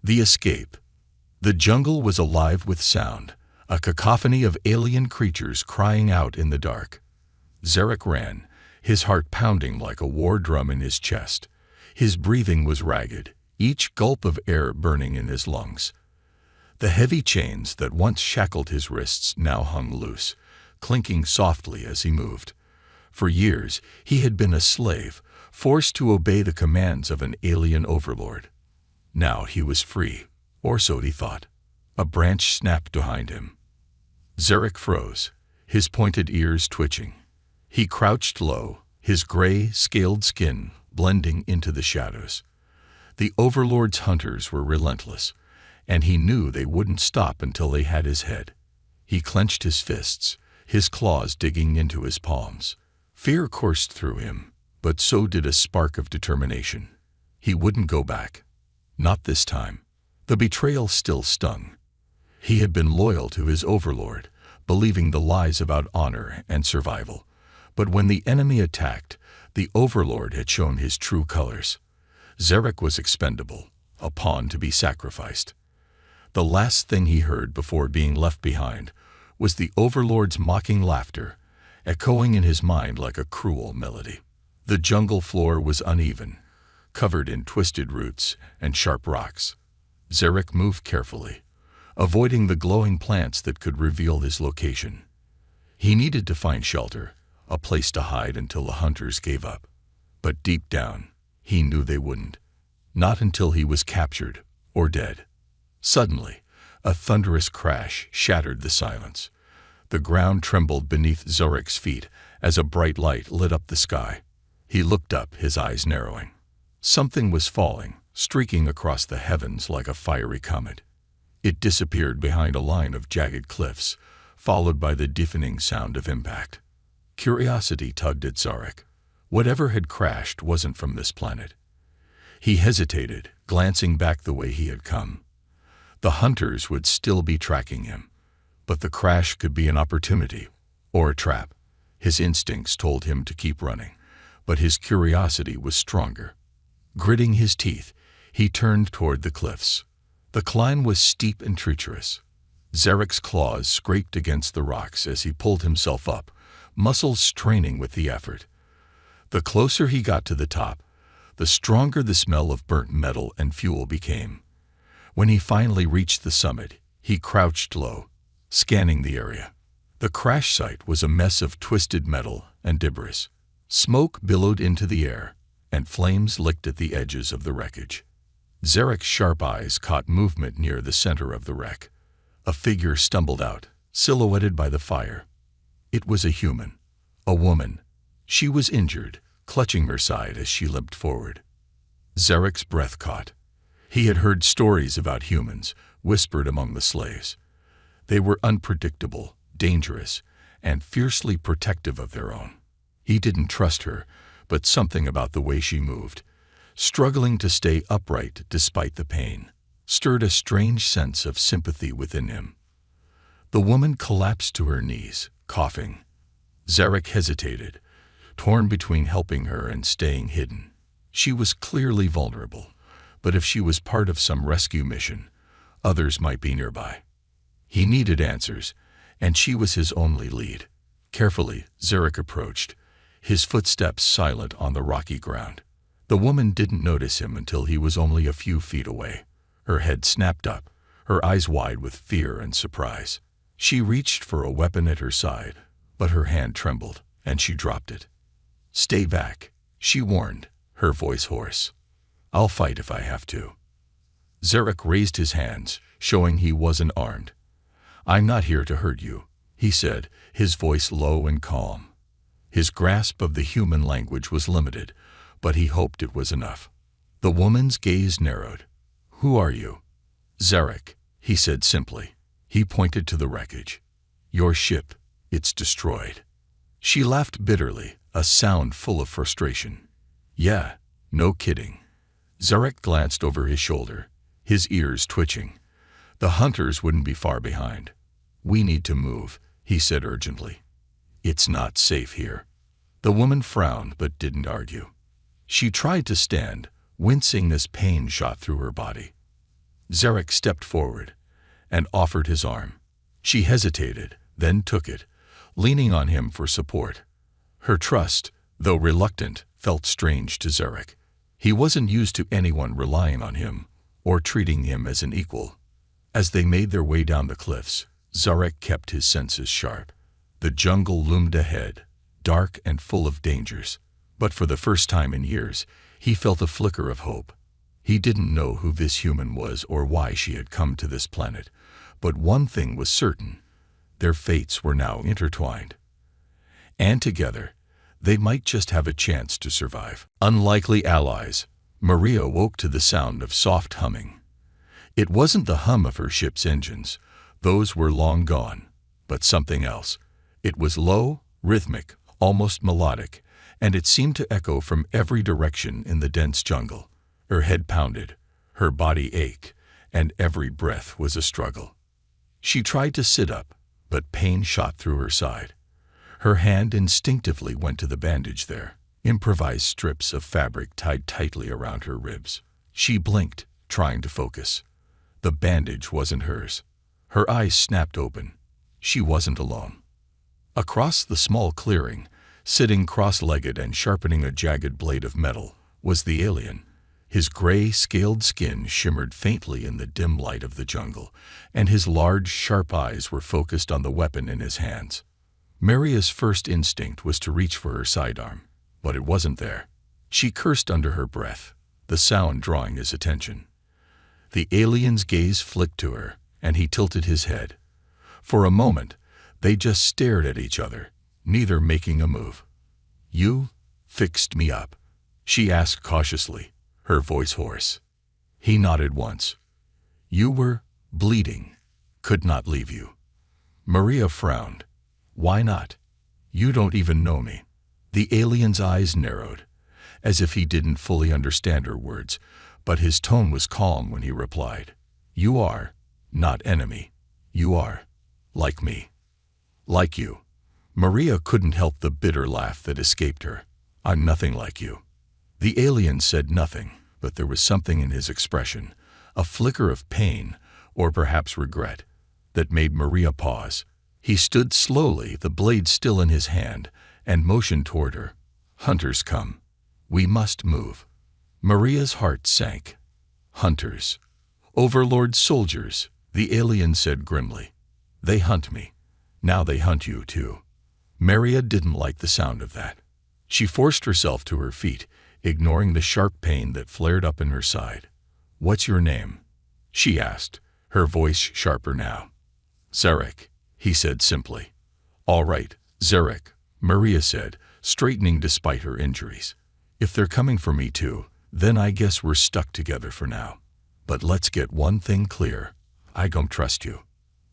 The escape. The jungle was alive with sound, a cacophony of alien creatures crying out in the dark. Zarek ran, his heart pounding like a war drum in his chest. His breathing was ragged, each gulp of air burning in his lungs. The heavy chains that once shackled his wrists now hung loose, clinking softly as he moved. For years, he had been a slave, forced to obey the commands of an alien overlord. Now he was free, or so he thought. A branch snapped behind him. Zarek froze, his pointed ears twitching. He crouched low, his gray, scaled skin blending into the shadows. The Overlord's hunters were relentless, and he knew they wouldn't stop until they had his head. He clenched his fists, his claws digging into his palms. Fear coursed through him, but so did a spark of determination. He wouldn't go back. Not this time. The betrayal still stung. He had been loyal to his overlord, believing the lies about honor and survival. But when the enemy attacked, the overlord had shown his true colors. Zarek was expendable, a pawn to be sacrificed. The last thing he heard before being left behind was the overlord's mocking laughter, echoing in his mind like a cruel melody. The jungle floor was uneven, covered in twisted roots and sharp rocks. Zarek moved carefully, avoiding the glowing plants that could reveal his location. He needed to find shelter, a place to hide until the hunters gave up. But deep down, he knew they wouldn't. Not until he was captured or dead. Suddenly, a thunderous crash shattered the silence. The ground trembled beneath Zarek's feet as a bright light lit up the sky. He looked up, his eyes narrowing. Something was falling, streaking across the heavens like a fiery comet. It disappeared behind a line of jagged cliffs, followed by the deafening sound of impact. Curiosity tugged at Zarek. Whatever had crashed wasn't from this planet. He hesitated, glancing back the way he had come. The hunters would still be tracking him, but the crash could be an opportunity or a trap. His instincts told him to keep running, but his curiosity was stronger. Gritting his teeth, he turned toward the cliffs. The climb was steep and treacherous. Zarek's claws scraped against the rocks as he pulled himself up, muscles straining with the effort. The closer he got to the top, the stronger the smell of burnt metal and fuel became. When he finally reached the summit, he crouched low, scanning the area. The crash site was a mess of twisted metal and debris. Smoke billowed into the air, and flames licked at the edges of the wreckage. Zarek's sharp eyes caught movement near the center of the wreck. A figure stumbled out, silhouetted by the fire. It was a human, a woman. She was injured, clutching her side as she limped forward. Zarek's breath caught. He had heard stories about humans, whispered among the slaves. They were unpredictable, dangerous, and fiercely protective of their own. He didn't trust her, but something about the way she moved, struggling to stay upright despite the pain, stirred a strange sense of sympathy within him. The woman collapsed to her knees, coughing. Zarek hesitated, torn between helping her and staying hidden. She was clearly vulnerable, but if she was part of some rescue mission, others might be nearby. He needed answers, and she was his only lead. Carefully, Zarek approached, his footsteps silent on the rocky ground. The woman didn't notice him until he was only a few feet away. Her head snapped up, her eyes wide with fear and surprise. She reached for a weapon at her side, but her hand trembled, and she dropped it. "Stay back," she warned, her voice hoarse. "I'll fight if I have to." Zarek raised his hands, showing he wasn't armed. "I'm not here to hurt you," he said, his voice low and calm. His grasp of the human language was limited, but he hoped it was enough. The woman's gaze narrowed. "Who are you?" "Zarek," he said simply. He pointed to the wreckage. "Your ship, it's destroyed." She laughed bitterly, a sound full of frustration. "Yeah, no kidding." Zarek glanced over his shoulder, his ears twitching. The hunters wouldn't be far behind. "We need to move," he said urgently. "It's not safe here." The woman frowned but didn't argue. She tried to stand, wincing as pain shot through her body. Zarek stepped forward and offered his arm. She hesitated, then took it, leaning on him for support. Her trust, though reluctant, felt strange to Zarek. He wasn't used to anyone relying on him or treating him as an equal. As they made their way down the cliffs, Zarek kept his senses sharp. The jungle loomed ahead, dark and full of dangers. But for the first time in years, he felt a flicker of hope. He didn't know who this human was or why she had come to this planet, but one thing was certain: their fates were now intertwined. And together, they might just have a chance to survive. Unlikely allies. Maria woke to the sound of soft humming. It wasn't the hum of her ship's engines. Those were long gone. But something else. It was low, rhythmic, almost melodic, and it seemed to echo from every direction in the dense jungle. Her head pounded, her body ached, and every breath was a struggle. She tried to sit up, but pain shot through her side. Her hand instinctively went to the bandage there, improvised strips of fabric tied tightly around her ribs. She blinked, trying to focus. The bandage wasn't hers. Her eyes snapped open. She wasn't alone. Across the small clearing, sitting cross-legged and sharpening a jagged blade of metal, was the alien. His gray, scaled skin shimmered faintly in the dim light of the jungle, and his large, sharp eyes were focused on the weapon in his hands. Maria's first instinct was to reach for her sidearm, but it wasn't there. She cursed under her breath, the sound drawing his attention. The alien's gaze flicked to her, and he tilted his head. For a moment, they just stared at each other, neither making a move. "You fixed me up?" she asked cautiously, her voice hoarse. He nodded once. "You were bleeding. Could not leave you." Maria frowned. "Why not? You don't even know me." The alien's eyes narrowed, as if he didn't fully understand her words, but his tone was calm when he replied. "You are not enemy. You are like me. Like you." Maria couldn't help the bitter laugh that escaped her. "I'm nothing like you." The alien said nothing, but there was something in his expression, a flicker of pain, or perhaps regret, that made Maria pause. He stood slowly, the blade still in his hand, and motioned toward her. "Hunters come. We must move." Maria's heart sank. "Hunters. Overlord soldiers," the alien said grimly. "They hunt me. Now they hunt you too." Maria didn't like the sound of that. She forced herself to her feet, ignoring the sharp pain that flared up in her side. "What's your name?" she asked, her voice sharper now. "Zarek," he said simply. "All right, Zarek," Maria said, straightening despite her injuries. "If they're coming for me too, then I guess we're stuck together for now. But let's get one thing clear. I don't trust you."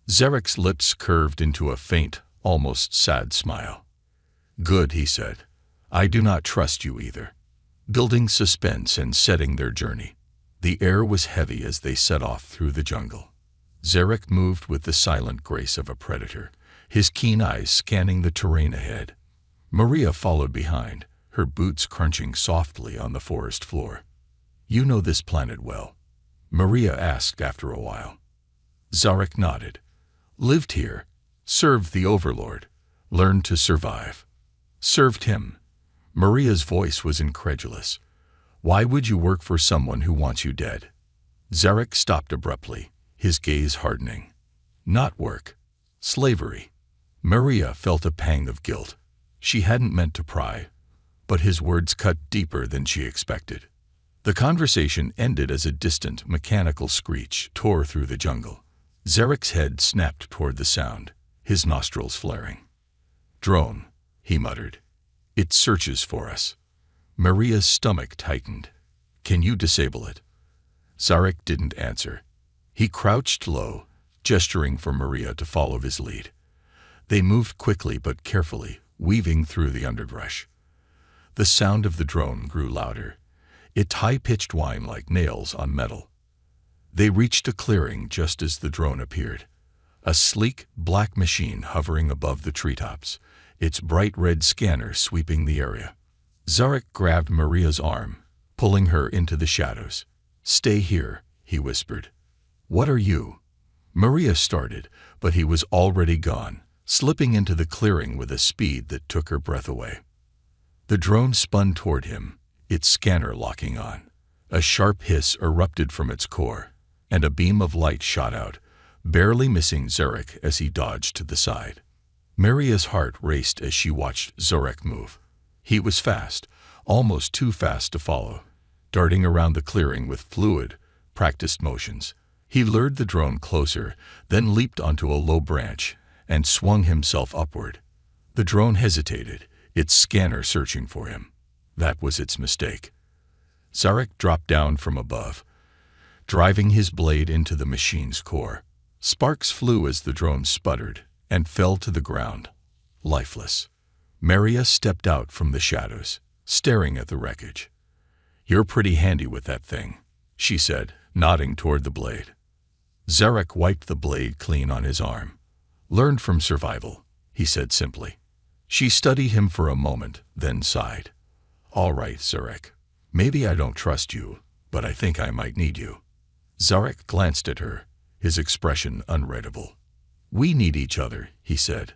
Zarek's lips curved into a faint, almost sad smile. "Good," he said. "I do not trust you either." Building suspense and setting their journey. The air was heavy as they set off through the jungle. Zarek moved with the silent grace of a predator, his keen eyes scanning the terrain ahead. Maria followed behind, her boots crunching softly on the forest floor. "You know this planet well?" Maria asked after a while. Zarek nodded. "Lived here, served the Overlord, learned to survive." "Served him?" Maria's voice was incredulous. "Why would you work for someone who wants you dead?" Zarek stopped abruptly, his gaze hardening. "Not work. Slavery." Maria felt a pang of guilt. She hadn't meant to pry, but his words cut deeper than she expected. The conversation ended as a distant, mechanical screech tore through the jungle. Zarek's head snapped toward the sound, his nostrils flaring. "Drone," he muttered. "It searches for us." Maria's stomach tightened. "Can you disable it?" Zarek didn't answer. He crouched low, gesturing for Maria to follow his lead. They moved quickly but carefully, weaving through the underbrush. The sound of the drone grew louder, its high-pitched whine like nails on metal. They reached a clearing just as the drone appeared, a sleek, black machine hovering above the treetops, its bright red scanner sweeping the area. Zarek grabbed Maria's arm, pulling her into the shadows. "Stay here," he whispered. "What are you?" Maria started, but he was already gone, slipping into the clearing with a speed that took her breath away. The drone spun toward him, its scanner locking on. A sharp hiss erupted from its core, and a beam of light shot out, barely missing Zarek as he dodged to the side. Maria's heart raced as she watched Zarek move. He was fast, almost too fast to follow, darting around the clearing with fluid, practiced motions. He lured the drone closer, then leaped onto a low branch and swung himself upward. The drone hesitated, its scanner searching for him. That was its mistake. Zarek dropped down from above, driving his blade into the machine's core. Sparks flew as the drone sputtered and fell to the ground, lifeless. Maria stepped out from the shadows, staring at the wreckage. "You're pretty handy with that thing," she said, nodding toward the blade. Zarek wiped the blade clean on his arm. "Learned from survival," he said simply. She studied him for a moment, then sighed. "All right, Zarek. Maybe I don't trust you, but I think I might need you." Zarek glanced at her, his expression unreadable. "We need each other," he said.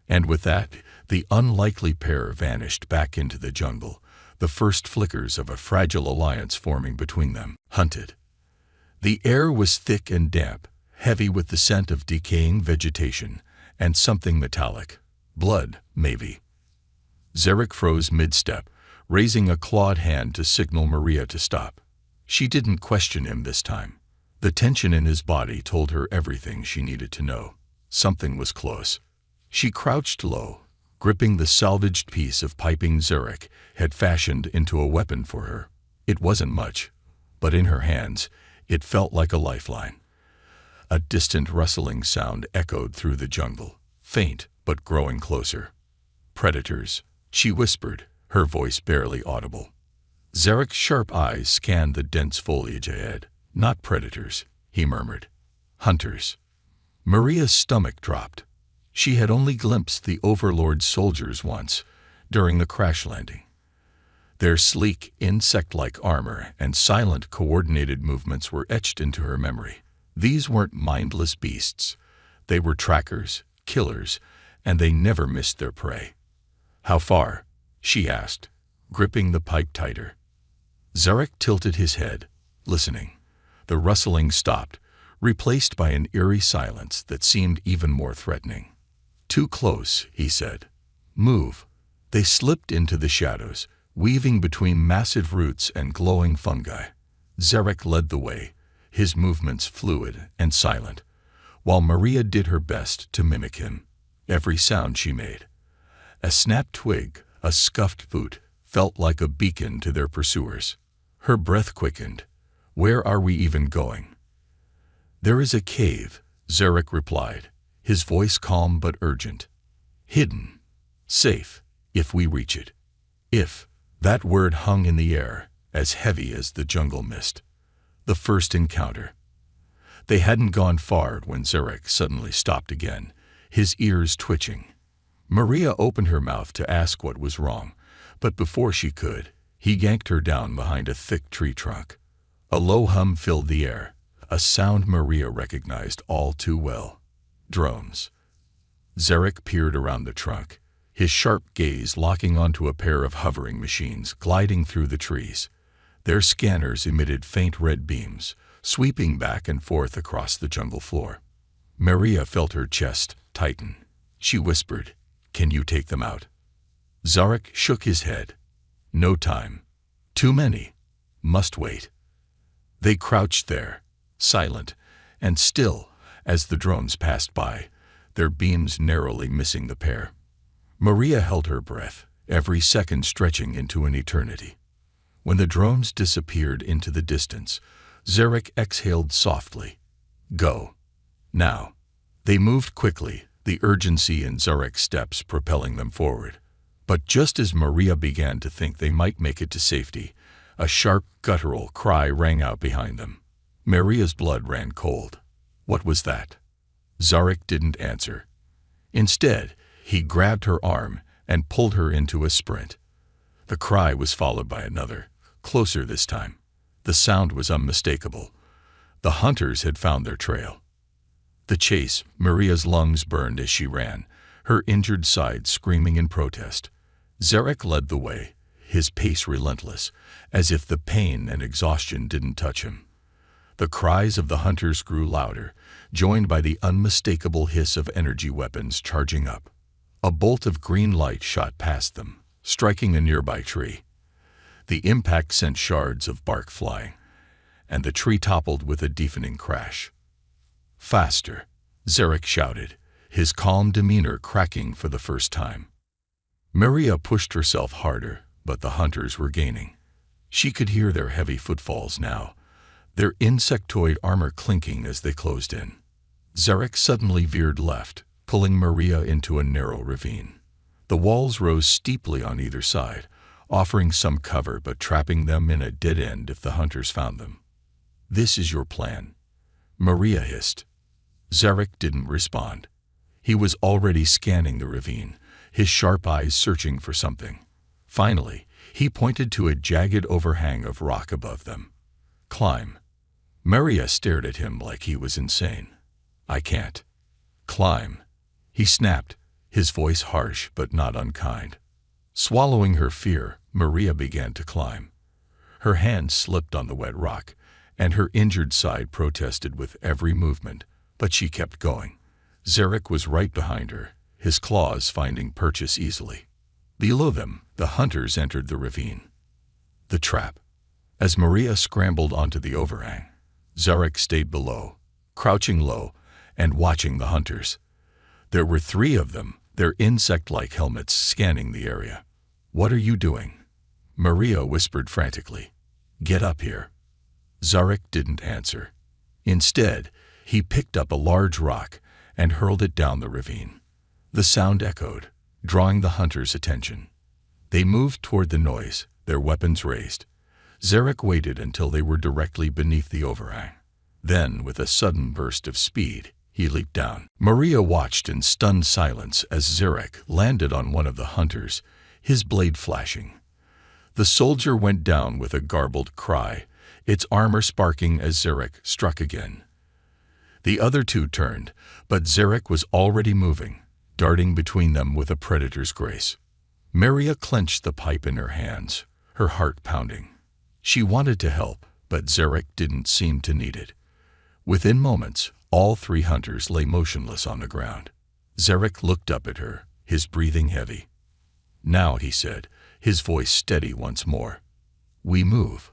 And with that, the unlikely pair vanished back into the jungle, the first flickers of a fragile alliance forming between them. Hunted. The air was thick and damp, heavy with the scent of decaying vegetation and something metallic. Blood, maybe. Zarek froze mid-step, raising a clawed hand to signal Maria to stop. She didn't question him this time. The tension in his body told her everything she needed to know. Something was close. She crouched low, gripping the salvaged piece of piping Zarek had fashioned into a weapon for her. It wasn't much, but in her hands, it felt like a lifeline. A distant rustling sound echoed through the jungle, faint but growing closer. "Predators," she whispered, her voice barely audible. Zarek's sharp eyes scanned the dense foliage ahead. "Not predators," he murmured. "Hunters." Maria's stomach dropped. She had only glimpsed the Overlord soldiers once, during the crash landing. Their sleek, insect-like armor and silent, coordinated movements were etched into her memory. These weren't mindless beasts. They were trackers, killers, and they never missed their prey. "How far?" she asked, gripping the pipe tighter. Zarek tilted his head, listening. The rustling stopped, replaced by an eerie silence that seemed even more threatening. "Too close," he said. "Move." They slipped into the shadows, weaving between massive roots and glowing fungi. Zarek led the way, his movements fluid and silent, while Maria did her best to mimic him. Every sound she made, a snapped twig, a scuffed boot, felt like a beacon to their pursuers. Her breath quickened. "Where are we even going?" "There is a cave," Zarek replied, his voice calm but urgent. "Hidden. Safe, if we reach it." If. That word hung in the air, as heavy as the jungle mist. The first encounter. They hadn't gone far when Zarek suddenly stopped again, his ears twitching. Maria opened her mouth to ask what was wrong, but before she could, he yanked her down behind a thick tree trunk. A low hum filled the air, a sound Maria recognized all too well. Drones. Zarek peered around the trunk, his sharp gaze locking onto a pair of hovering machines gliding through the trees. Their scanners emitted faint red beams, sweeping back and forth across the jungle floor. Maria felt her chest tighten. She whispered, "Can you take them out?" Zarek shook his head. "No time. Too many. Must wait." They crouched there, silent and still, as the drones passed by, their beams narrowly missing the pair. Maria held her breath, every second stretching into an eternity. When the drones disappeared into the distance, Zarek exhaled softly. "Go. Now." They moved quickly, the urgency in Zarek's steps propelling them forward. But just as Maria began to think they might make it to safety, a sharp, guttural cry rang out behind them. Maria's blood ran cold. What was that? Zarek didn't answer. Instead, he grabbed her arm and pulled her into a sprint. The cry was followed by another, closer this time. The sound was unmistakable. The hunters had found their trail. The chase, Maria's lungs burned as she ran, her injured side screaming in protest. Zarek led the way, his pace relentless, as if the pain and exhaustion didn't touch him. The cries of the hunters grew louder, joined by the unmistakable hiss of energy weapons charging up. A bolt of green light shot past them, striking a nearby tree. The impact sent shards of bark flying, and the tree toppled with a deafening crash. "Faster!" Zarek shouted, his calm demeanor cracking for the first time. Maria pushed herself harder, but the hunters were gaining. She could hear their heavy footfalls now, their insectoid armor clinking as they closed in. Zarek suddenly veered left, pulling Maria into a narrow ravine. The walls rose steeply on either side, offering some cover but trapping them in a dead end if the hunters found them. "This is your plan," Maria hissed. Zarek didn't respond. He was already scanning the ravine, his sharp eyes searching for something. Finally, he pointed to a jagged overhang of rock above them. "Climb." Maria stared at him like he was insane. "I can't." "Climb," he snapped, his voice harsh but not unkind. Swallowing her fear, Maria began to climb. Her hand slipped on the wet rock, and her injured side protested with every movement, but she kept going. Zarek was right behind her, his claws finding purchase easily. Below them, the hunters entered the ravine. The trap. As Maria scrambled onto the overhang, Zarek stayed below, crouching low and watching the hunters. There were 3 of them, their insect-like helmets scanning the area. "What are you doing?" Maria whispered frantically. "Get up here." Zarek didn't answer. Instead, he picked up a large rock and hurled it down the ravine. The sound echoed, drawing the hunters' attention. They moved toward the noise, their weapons raised. Zarek waited until they were directly beneath the overhang. Then, with a sudden burst of speed, he leaped down. Maria watched in stunned silence as Zarek landed on one of the hunters, his blade flashing. The soldier went down with a garbled cry, its armor sparking as Zarek struck again. The other 2 turned, but Zarek was already moving, darting between them with a predator's grace. Maria clenched the pipe in her hands, her heart pounding. She wanted to help, but Zarek didn't seem to need it. Within moments, all 3 hunters lay motionless on the ground. Zarek looked up at her, his breathing heavy. "Now," he said, his voice steady once more. "We move."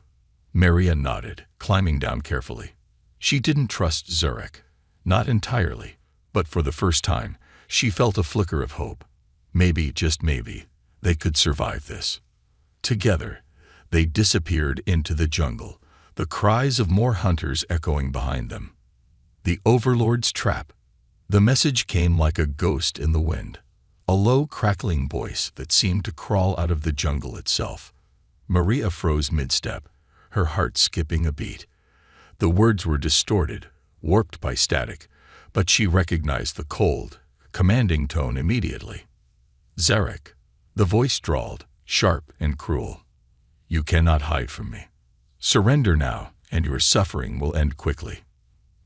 Maria nodded, climbing down carefully. She didn't trust Zarek. Not entirely, but for the first time, she felt a flicker of hope. Maybe, just maybe, they could survive this. Together, they disappeared into the jungle, the cries of more hunters echoing behind them. The Overlord's trap. The message came like a ghost in the wind, a low, crackling voice that seemed to crawl out of the jungle itself. Maria froze mid-step, her heart skipping a beat. The words were distorted, warped by static, but she recognized the cold, commanding tone immediately. "Zarek," the voice drawled, sharp and cruel. "You cannot hide from me. Surrender now, and your suffering will end quickly."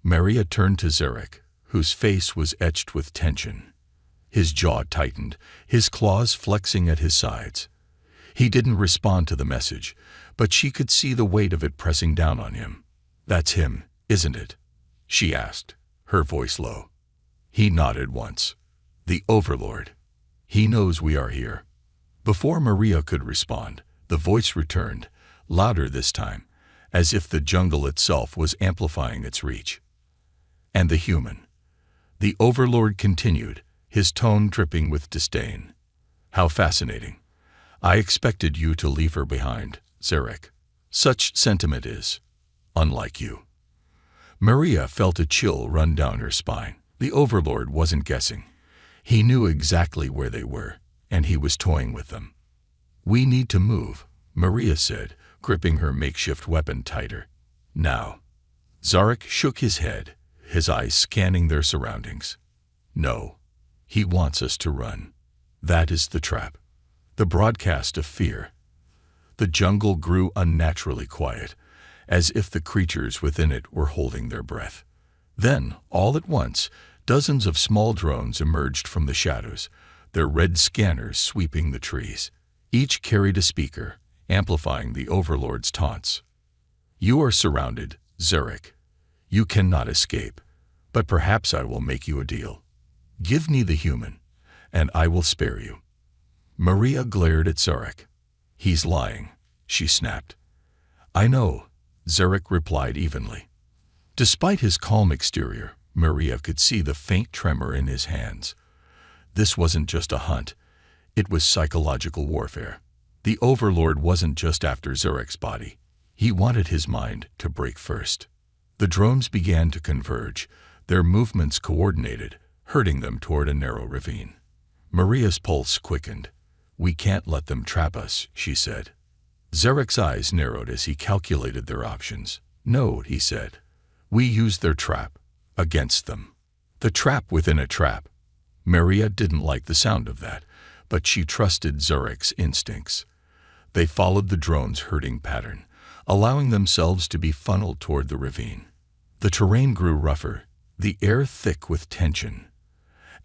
Maria turned to Zarek, whose face was etched with tension. His jaw tightened, his claws flexing at his sides. He didn't respond to the message, but she could see the weight of it pressing down on him. "That's him, isn't it?" she asked, her voice low. He nodded once. "The Overlord. He knows we are here." Before Maria could respond, the voice returned, louder this time, as if the jungle itself was amplifying its reach. "And the human." The Overlord continued, his tone dripping with disdain. "How fascinating. I expected you to leave her behind, Zarek. Such sentiment is unlike you." Maria felt a chill run down her spine. The Overlord wasn't guessing. He knew exactly where they were, and he was toying with them. "We need to move," Maria said, gripping her makeshift weapon tighter. "Now." Zarek shook his head, his eyes scanning their surroundings. "No. He wants us to run. That is the trap." The broadcast of fear. The jungle grew unnaturally quiet, as if the creatures within it were holding their breath. Then, all at once, dozens of small drones emerged from the shadows, their red scanners sweeping the trees. Each carried a speaker, amplifying the Overlord's taunts. "You are surrounded, Zurich. You cannot escape, but perhaps I will make you a deal. Give me the human, and I will spare you." Maria glared at Zurich. "He's lying," she snapped. "I know," Zurich replied evenly. Despite his calm exterior, Maria could see the faint tremor in his hands. This wasn't just a hunt. It was psychological warfare. The Overlord wasn't just after Zurich's body. He wanted his mind to break first. The drones began to converge, their movements coordinated, herding them toward a narrow ravine. Maria's pulse quickened. "We can't let them trap us," she said. Zurich's eyes narrowed as he calculated their options. "No," he said. "We use their trap against them." The trap within a trap. Maria didn't like the sound of that, but she trusted Zurich's instincts. They followed the drone's herding pattern, allowing themselves to be funneled toward the ravine. The terrain grew rougher, the air thick with tension.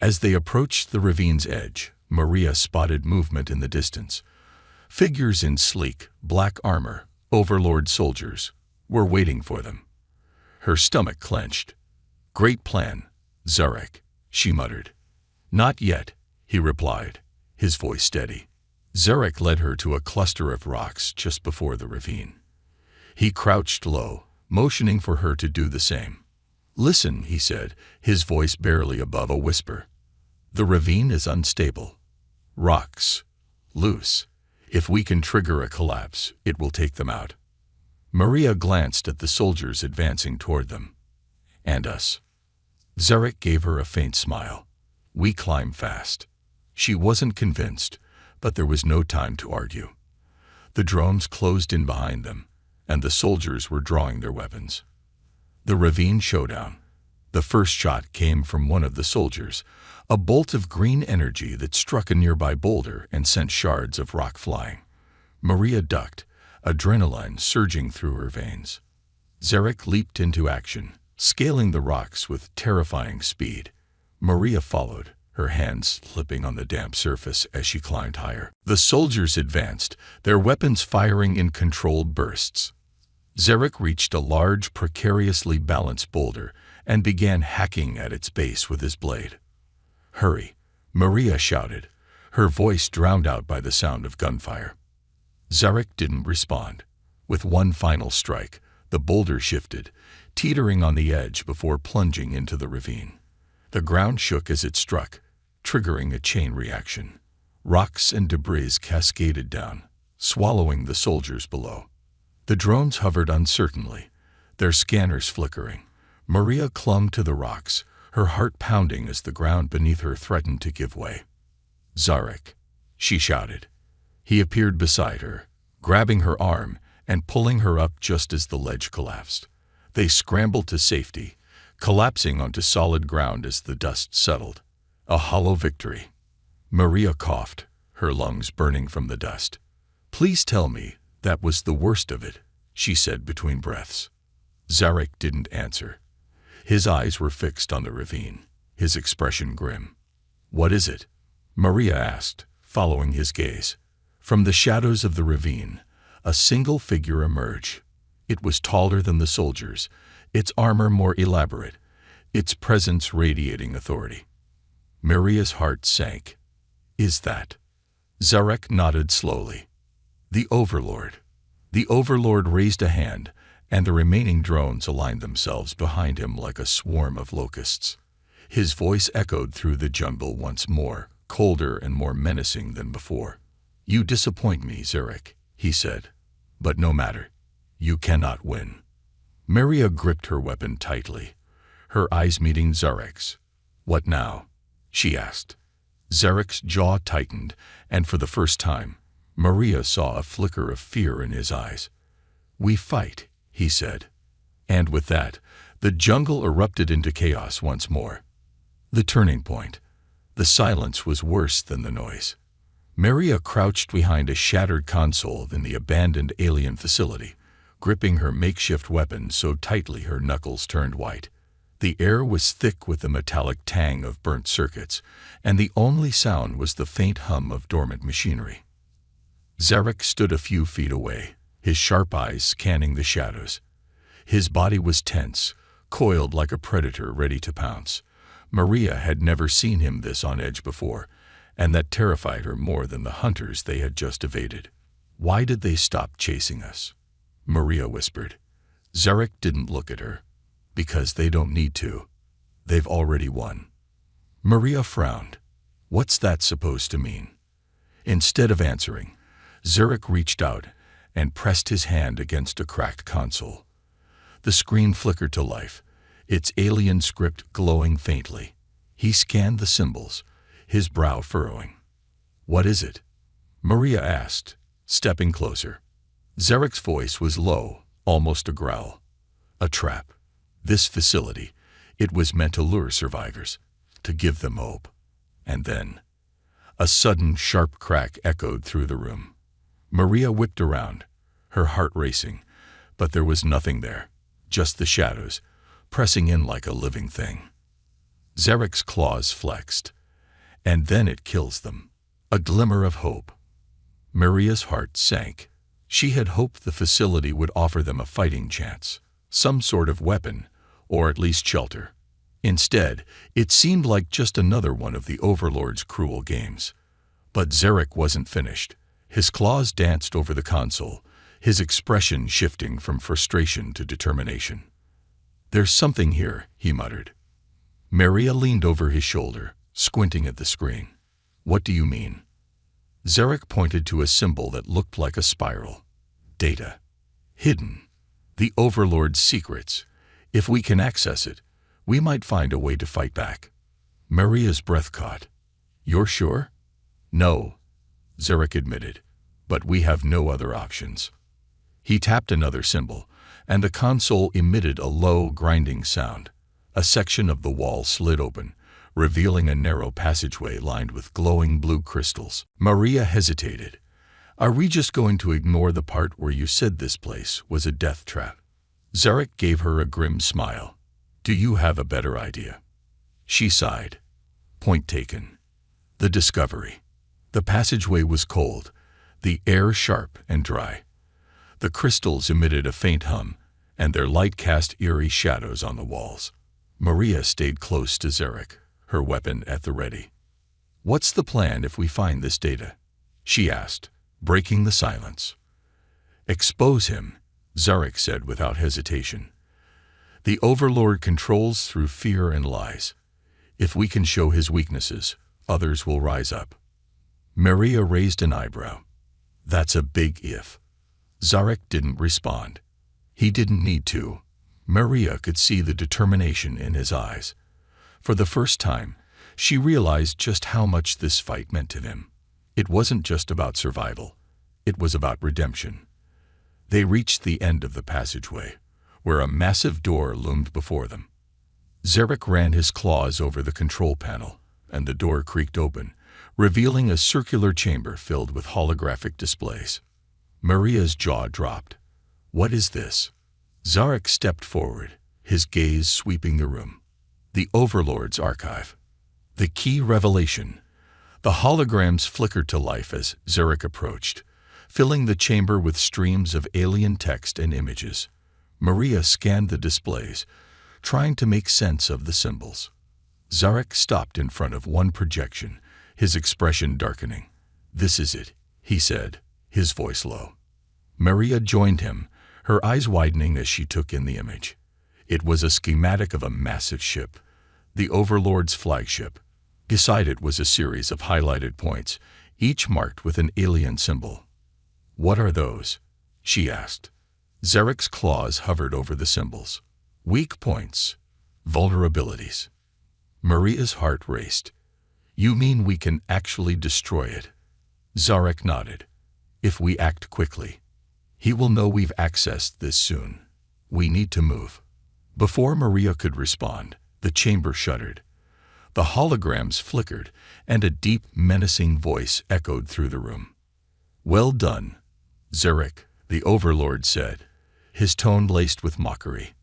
As they approached the ravine's edge, Maria spotted movement in the distance. Figures in sleek, black armor, Overlord soldiers, were waiting for them. Her stomach clenched. "Great plan, Zurich," she muttered. "Not yet," he replied, his voice steady. Zurich led her to a cluster of rocks just before the ravine. He crouched low, motioning for her to do the same. "Listen," he said, his voice barely above a whisper. "The ravine is unstable. Rocks. Loose. If we can trigger a collapse, it will take them out." Maria glanced at the soldiers advancing toward them. "And us." Zurich gave her a faint smile. "We climb fast." She wasn't convinced, but there was no time to argue. The drones closed in behind them, and the soldiers were drawing their weapons. The ravine showdown. The first shot came from one of the soldiers, a bolt of green energy that struck a nearby boulder and sent shards of rock flying. Maria ducked, adrenaline surging through her veins. Zurich leaped into action, scaling the rocks with terrifying speed. Maria followed, her hands slipping on the damp surface as she climbed higher. The soldiers advanced, their weapons firing in controlled bursts. Zurich reached a large, precariously balanced boulder and began hacking at its base with his blade. "Hurry," Maria shouted, her voice drowned out by the sound of gunfire. Zurich didn't respond. With one final strike, the boulder shifted, teetering on the edge before plunging into the ravine. The ground shook as it struck, triggering a chain reaction. Rocks and debris cascaded down, swallowing the soldiers below. The drones hovered uncertainly, their scanners flickering. Maria clung to the rocks, her heart pounding as the ground beneath her threatened to give way. "Zurich," she shouted. He appeared beside her, grabbing her arm and pulling her up just as the ledge collapsed. They scrambled to safety, collapsing onto solid ground as the dust settled. A hollow victory. Maria coughed, her lungs burning from the dust. "Please tell me that was the worst of it," she said between breaths. Zurich didn't answer. His eyes were fixed on the ravine, his expression grim. "What is it?" Maria asked, following his gaze. From the shadows of the ravine, a single figure emerged. It was taller than the soldiers, its armor more elaborate, its presence radiating authority. Maria's heart sank. "Is that?" Zurich nodded slowly. "The Overlord." The Overlord raised a hand, and the remaining drones aligned themselves behind him like a swarm of locusts. His voice echoed through the jungle once more, colder and more menacing than before. "You disappoint me, Zurich," he said. "But no matter. You cannot win." Maria gripped her weapon tightly, her eyes meeting Zurich's. "What now?" she asked. Zurich's jaw tightened, and for the first time, Maria saw a flicker of fear in his eyes. "We fight," he said. And with that, the jungle erupted into chaos once more. The turning point. The silence was worse than the noise. Maria crouched behind a shattered console in the abandoned alien facility, gripping her makeshift weapon so tightly her knuckles turned white. The air was thick with the metallic tang of burnt circuits, and the only sound was the faint hum of dormant machinery. Zarek stood a few feet away, his sharp eyes scanning the shadows. His body was tense, coiled like a predator ready to pounce. Maria had never seen him this on edge before, and that terrified her more than the hunters they had just evaded. "Why did they stop chasing us?" Maria whispered. Zarek didn't look at her. "Because they don't need to. They've already won." Maria frowned. What's that supposed to mean? Instead of answering, Zarek reached out and pressed his hand against a cracked console. The screen flickered to life, its alien script glowing faintly. He scanned the symbols, his brow furrowing. "What is it?" Maria asked, stepping closer. Zarek's voice was low, almost a growl. "A trap. This facility, it was meant to lure survivors, to give them hope." And then, a sudden sharp crack echoed through the room. Maria whipped around, her heart racing, but there was nothing there, just the shadows, pressing in like a living thing. Zarek's claws flexed, and then it kills them. A glimmer of hope. Maria's heart sank. She had hoped the facility would offer them a fighting chance, some sort of weapon, or at least shelter. Instead, it seemed like just another one of the Overlord's cruel games. But Zarek wasn't finished. His claws danced over the console, his expression shifting from frustration to determination. "There's something here," he muttered. Maria leaned over his shoulder, squinting at the screen. "What do you mean?" Zarek pointed to a symbol that looked like a spiral. "Data. Hidden. The Overlord's secrets. If we can access it, we might find a way to fight back." Maria's breath caught. "You're sure?" "No," Zarek admitted, "but we have no other options." He tapped another symbol, and the console emitted a low, grinding sound. A section of the wall slid open, revealing a narrow passageway lined with glowing blue crystals. Maria hesitated. "Are we just going to ignore the part where you said this place was a death trap?" Zarek gave her a grim smile. "Do you have a better idea?" She sighed. Point taken. The discovery. The passageway was cold, the air sharp and dry. The crystals emitted a faint hum, and their light cast eerie shadows on the walls. Maria stayed close to Zarek, her weapon at the ready. "What's the plan if we find this data?" she asked, breaking the silence. "Expose him," Zarek said without hesitation. "The Overlord controls through fear and lies. If we can show his weaknesses, others will rise up." Maria raised an eyebrow. "That's a big if." Zarek didn't respond. He didn't need to. Maria could see the determination in his eyes. For the first time, she realized just how much this fight meant to them. It wasn't just about survival. It was about redemption. They reached the end of the passageway, where a massive door loomed before them. Zarek ran his claws over the control panel, and the door creaked open, revealing a circular chamber filled with holographic displays. Maria's jaw dropped. "What is this?" Zarek stepped forward, his gaze sweeping the room. The Overlord's archive. The key revelation. The holograms flickered to life as Zarek approached, filling the chamber with streams of alien text and images. Maria scanned the displays, trying to make sense of the symbols. Zarek stopped in front of one projection, his expression darkening. "This is it," he said, his voice low. Maria joined him, her eyes widening as she took in the image. It was a schematic of a massive ship, the Overlord's flagship. Beside it was a series of highlighted points, each marked with an alien symbol. "What are those?" she asked. Zarek's claws hovered over the symbols. "Weak points. Vulnerabilities." Maria's heart raced. "You mean we can actually destroy it?" Zarek nodded. "If we act quickly. He will know we've accessed this soon. We need to move." Before Maria could respond, the chamber shuddered. The holograms flickered, and a deep, menacing voice echoed through the room. "Well done, Zarek," the Overlord said, his tone laced with mockery.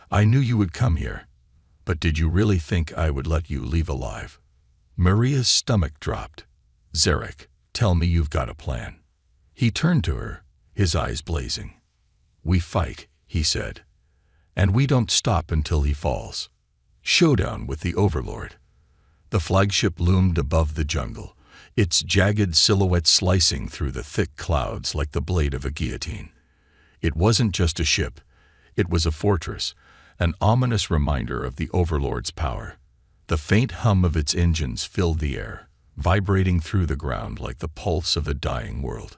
"I knew you would come here. But did you really think I would let you leave alive?" Maria's stomach dropped. "Zarek, tell me you've got a plan." He turned to her, his eyes blazing. "We fight," he said. "And we don't stop until he falls." Showdown with the Overlord. The flagship loomed above the jungle, its jagged silhouette slicing through the thick clouds like the blade of a guillotine. It wasn't just a ship, it was a fortress, an ominous reminder of the Overlord's power. The faint hum of its engines filled the air, vibrating through the ground like the pulse of a dying world.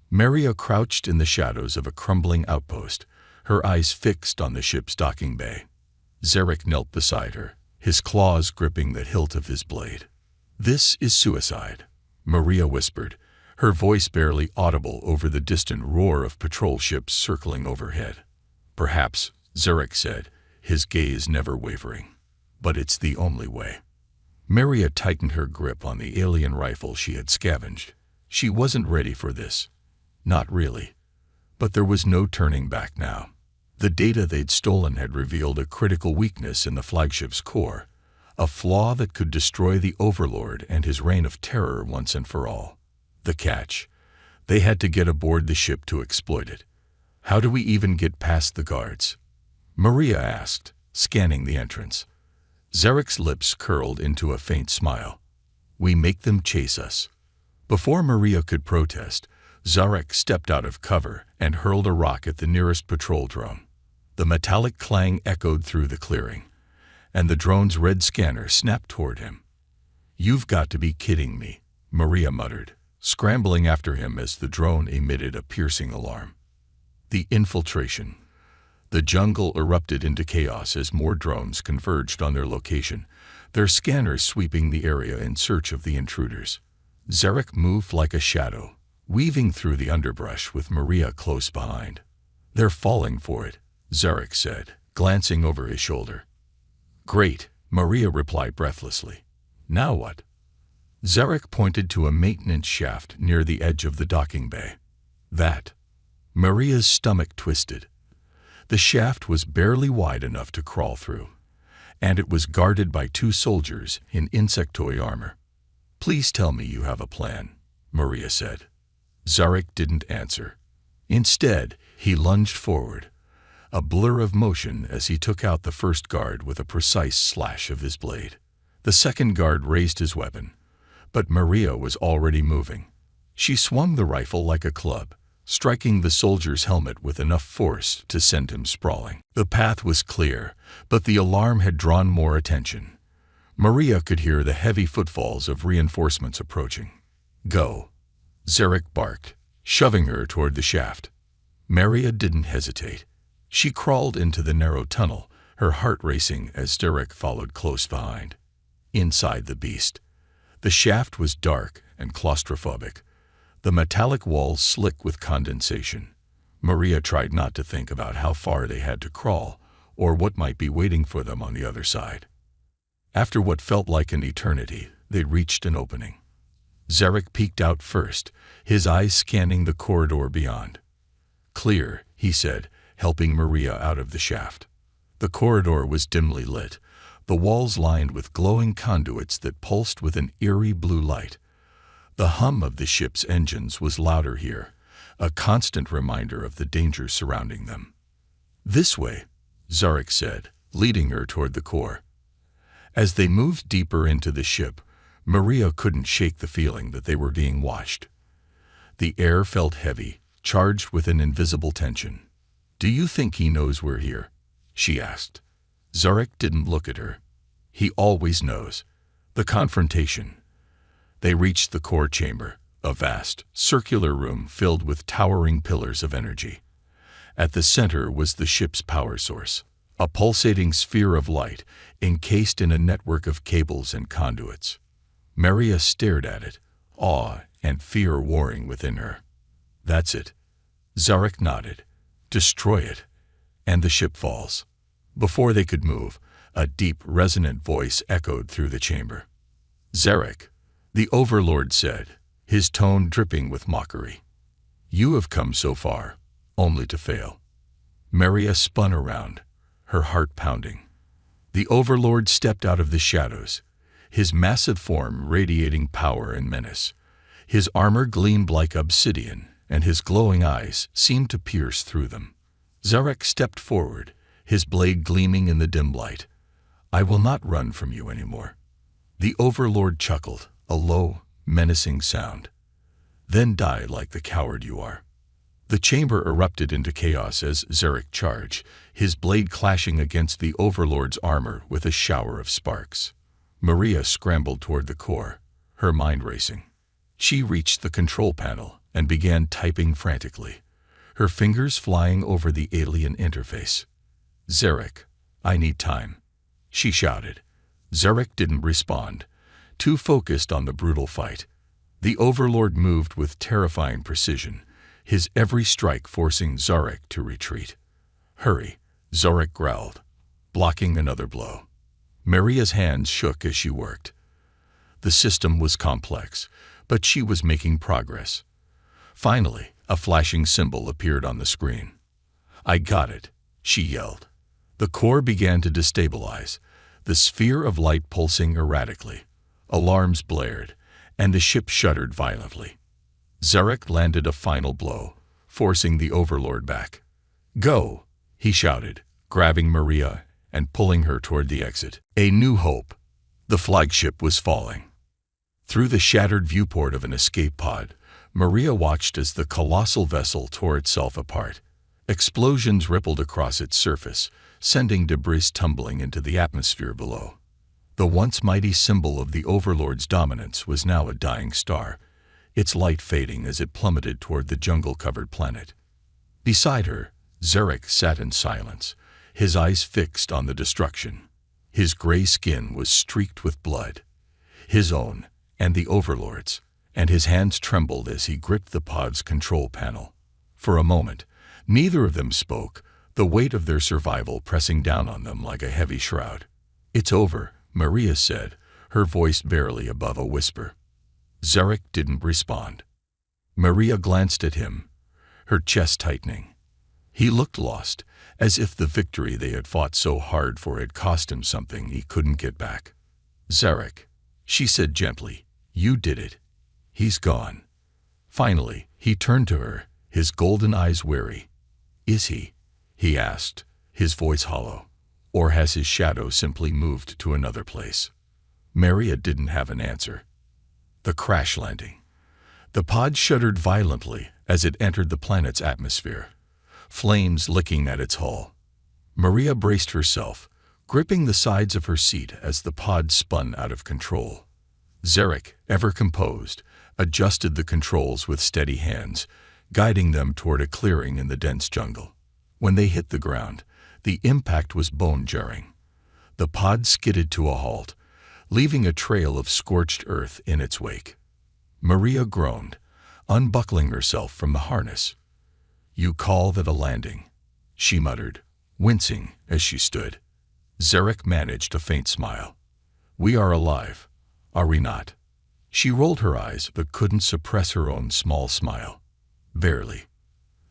Maria crouched in the shadows of a crumbling outpost, her eyes fixed on the ship's docking bay. Zarek knelt beside her, his claws gripping the hilt of his blade. "This is suicide," Maria whispered, her voice barely audible over the distant roar of patrol ships circling overhead. "Perhaps," Zarek said, his gaze never wavering. "But it's the only way." Maria tightened her grip on the alien rifle she had scavenged. She wasn't ready for this. Not really. But there was no turning back now. The data they'd stolen had revealed a critical weakness in the flagship's core, a flaw that could destroy the Overlord and his reign of terror once and for all. The catch: they had to get aboard the ship to exploit it. "How do we even get past the guards?" Maria asked, scanning the entrance. Zarek's lips curled into a faint smile. "We make them chase us." Before Maria could protest, Zarek stepped out of cover and hurled a rock at the nearest patrol drone. The metallic clang echoed through the clearing, and the drone's red scanner snapped toward him. "You've got to be kidding me," Maria muttered, scrambling after him as the drone emitted a piercing alarm. The infiltration. The jungle erupted into chaos as more drones converged on their location, their scanners sweeping the area in search of the intruders. Zarek moved like a shadow, weaving through the underbrush with Maria close behind. "They're falling for it," Zarek said, glancing over his shoulder. "Great," Maria replied breathlessly. "Now what?" Zarek pointed to a maintenance shaft near the edge of the docking bay. "That." Maria's stomach twisted. The shaft was barely wide enough to crawl through, and it was guarded by 2 soldiers in insectoid armor. "Please tell me you have a plan," Maria said. Zarek didn't answer. Instead, he lunged forward, a blur of motion as he took out the first guard with a precise slash of his blade. The second guard raised his weapon, but Maria was already moving. She swung the rifle like a club, striking the soldier's helmet with enough force to send him sprawling. The path was clear, but the alarm had drawn more attention. Maria could hear the heavy footfalls of reinforcements approaching. "Go," Zarek barked, shoving her toward the shaft. Maria didn't hesitate. She crawled into the narrow tunnel, her heart racing as Zarek followed close behind. Inside the beast, the shaft was dark and claustrophobic, the metallic walls slick with condensation. Maria tried not to think about how far they had to crawl or what might be waiting for them on the other side. After what felt like an eternity, they reached an opening. Zarek peeked out first, his eyes scanning the corridor beyond. "Clear," he said, helping Maria out of the shaft. The corridor was dimly lit, the walls lined with glowing conduits that pulsed with an eerie blue light. The hum of the ship's engines was louder here, a constant reminder of the danger surrounding them. "This way," Zarek said, leading her toward the core. As they moved deeper into the ship, Maria couldn't shake the feeling that they were being watched. The air felt heavy, charged with an invisible tension. "Do you think he knows we're here?" she asked. Zarek didn't look at her. "He always knows." The confrontation. They reached the core chamber, a vast, circular room filled with towering pillars of energy. At the center was the ship's power source, a pulsating sphere of light encased in a network of cables and conduits. Maria stared at it, awe and fear warring within her. "That's it." Zarek nodded. "Destroy it, and the ship falls." Before they could move, a deep, resonant voice echoed through the chamber. "Zarek," the Overlord said, his tone dripping with mockery. "You have come so far, only to fail." Maria spun around, her heart pounding. The Overlord stepped out of the shadows, his massive form radiating power and menace. His armor gleamed like obsidian, and his glowing eyes seemed to pierce through them. Zarek stepped forward, his blade gleaming in the dim light. "I will not run from you anymore." The Overlord chuckled, a low, menacing sound. "Then die like the coward you are." The chamber erupted into chaos as Zarek charged, his blade clashing against the Overlord's armor with a shower of sparks. Maria scrambled toward the core, her mind racing. She reached the control panel and began typing frantically, her fingers flying over the alien interface. "Zarek, I need time," she shouted. Zarek didn't respond, too focused on the brutal fight. The Overlord moved with terrifying precision, his every strike forcing Zarek to retreat. "Hurry," Zarek growled, blocking another blow. Maria's hands shook as she worked. The system was complex, but she was making progress. Finally, a flashing symbol appeared on the screen. "I got it," she yelled. The core began to destabilize, the sphere of light pulsing erratically. Alarms blared, and the ship shuddered violently. Zarek landed a final blow, forcing the Overlord back. "Go," he shouted, grabbing Maria and pulling her toward the exit. A new hope. The flagship was falling. Through the shattered viewport of an escape pod, Maria watched as the colossal vessel tore itself apart. Explosions rippled across its surface, sending debris tumbling into the atmosphere below. The once mighty symbol of the Overlord's dominance was now a dying star, its light fading as it plummeted toward the jungle-covered planet. Beside her, Zarek sat in silence, his eyes fixed on the destruction. His gray skin was streaked with blood, his own and the Overlord's, and his hands trembled as he gripped the pod's control panel. For a moment, neither of them spoke, the weight of their survival pressing down on them like a heavy shroud. "It's over," Maria said, her voice barely above a whisper. Zarek didn't respond. Maria glanced at him, her chest tightening. He looked lost, as if the victory they had fought so hard for had cost him something he couldn't get back. "Zarek," she said gently, "you did it. He's gone." Finally, he turned to her, his golden eyes wary. "Is he?" he asked, his voice hollow. "Or has his shadow simply moved to another place?" Maria didn't have an answer. The crash landing. The pod shuddered violently as it entered the planet's atmosphere, flames licking at its hull. Maria braced herself, gripping the sides of her seat as the pod spun out of control. Zarek, ever composed, adjusted the controls with steady hands, guiding them toward a clearing in the dense jungle. When they hit the ground, the impact was bone-jarring. The pod skidded to a halt, leaving a trail of scorched earth in its wake. Maria groaned, unbuckling herself from the harness. "You call that a landing?" she muttered, wincing as she stood. Zarek managed a faint smile. "We are alive, are we not?" She rolled her eyes but couldn't suppress her own small smile. Barely.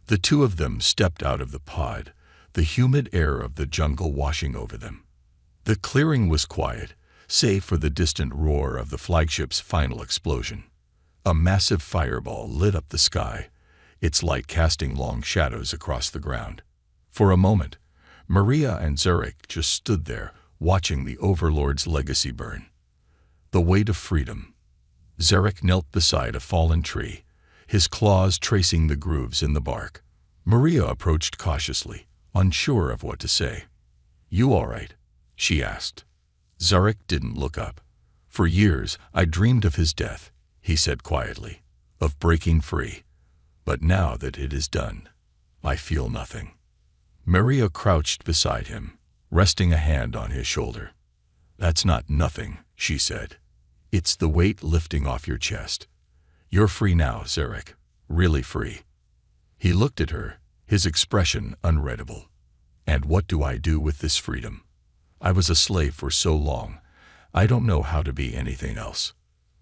The two of them stepped out of the pod, the humid air of the jungle washing over them. The clearing was quiet, save for the distant roar of the flagship's final explosion. A massive fireball lit up the sky, its light casting long shadows across the ground. For a moment, Maria and Zarek just stood there, watching the Overlord's legacy burn. The weight of freedom. Zarek knelt beside a fallen tree, his claws tracing the grooves in the bark. Maria approached cautiously, unsure of what to say. "You all right?" she asked. Zarek didn't look up. "For years, I dreamed of his death," he said quietly, "of breaking free. But now that it is done, I feel nothing." Maria crouched beside him, resting a hand on his shoulder. "That's not nothing," she said. "It's the weight lifting off your chest. You're free now, Zarek, really free." He looked at her, his expression unreadable. "And what do I do with this freedom? I was a slave for so long, I don't know how to be anything else."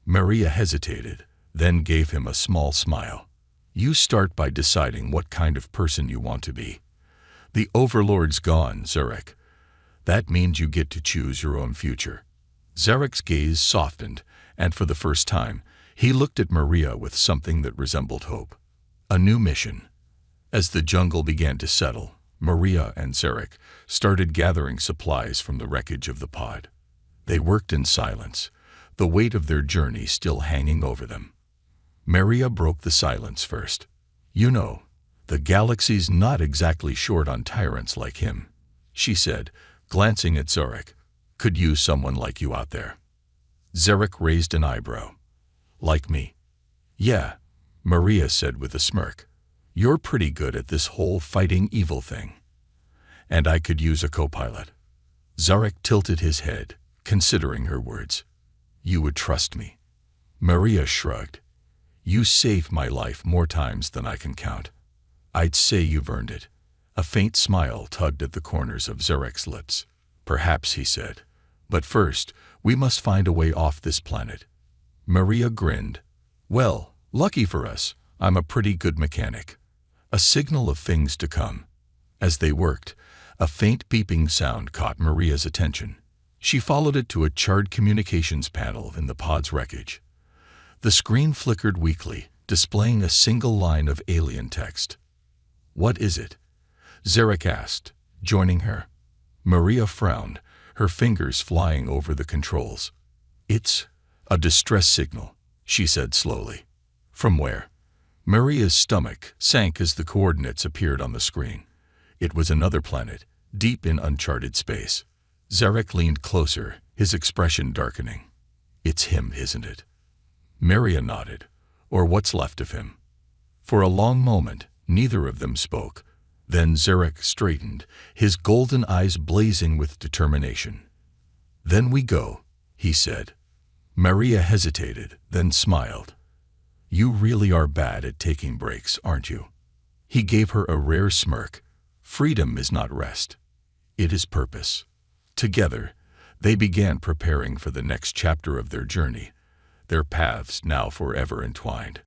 Maria hesitated, then gave him a small smile. "You start by deciding what kind of person you want to be. The Overlord's gone, Zarek. That means you get to choose your own future. Zarek's gaze softened, and for the first time, he looked at Maria with something that resembled hope. A new mission. As the jungle began to settle, Maria and Zarek started gathering supplies from the wreckage of the pod. They worked in silence, the weight of their journey still hanging over them. Maria broke the silence first. "You know, the galaxy's not exactly short on tyrants like him," she said, glancing at Zarek. "Could use someone like you out there." Zarek raised an eyebrow. "Like me?" "Yeah," Maria said with a smirk. "You're pretty good at this whole fighting evil thing. And I could use a co-pilot." Zarek tilted his head, considering her words. "You would trust me?" Maria shrugged. "You saved my life more times than I can count. I'd say you've earned it." A faint smile tugged at the corners of Zarek's lips. "Perhaps," he said. "But first, we must find a way off this planet." Maria grinned. "Well, lucky for us, I'm a pretty good mechanic." A signal of things to come. As they worked, a faint beeping sound caught Maria's attention. She followed it to a charred communications panel in the pod's wreckage. The screen flickered weakly, displaying a single line of alien text. "What is it?" Zarek asked, joining her. Maria frowned, her fingers flying over the controls. "It's a distress signal," she said slowly. "From where?" Maria's stomach sank as the coordinates appeared on the screen. It was another planet, deep in uncharted space. Zarek leaned closer, his expression darkening. "It's him, isn't it?" Maria nodded, or what's left of him. For a long moment, neither of them spoke. Then Zarek straightened, his golden eyes blazing with determination. "Then we go," he said. Maria hesitated, then smiled. "You really are bad at taking breaks, aren't you?" He gave her a rare smirk. "Freedom is not rest. It is purpose." Together, they began preparing for the next chapter of their journey, their paths now forever entwined.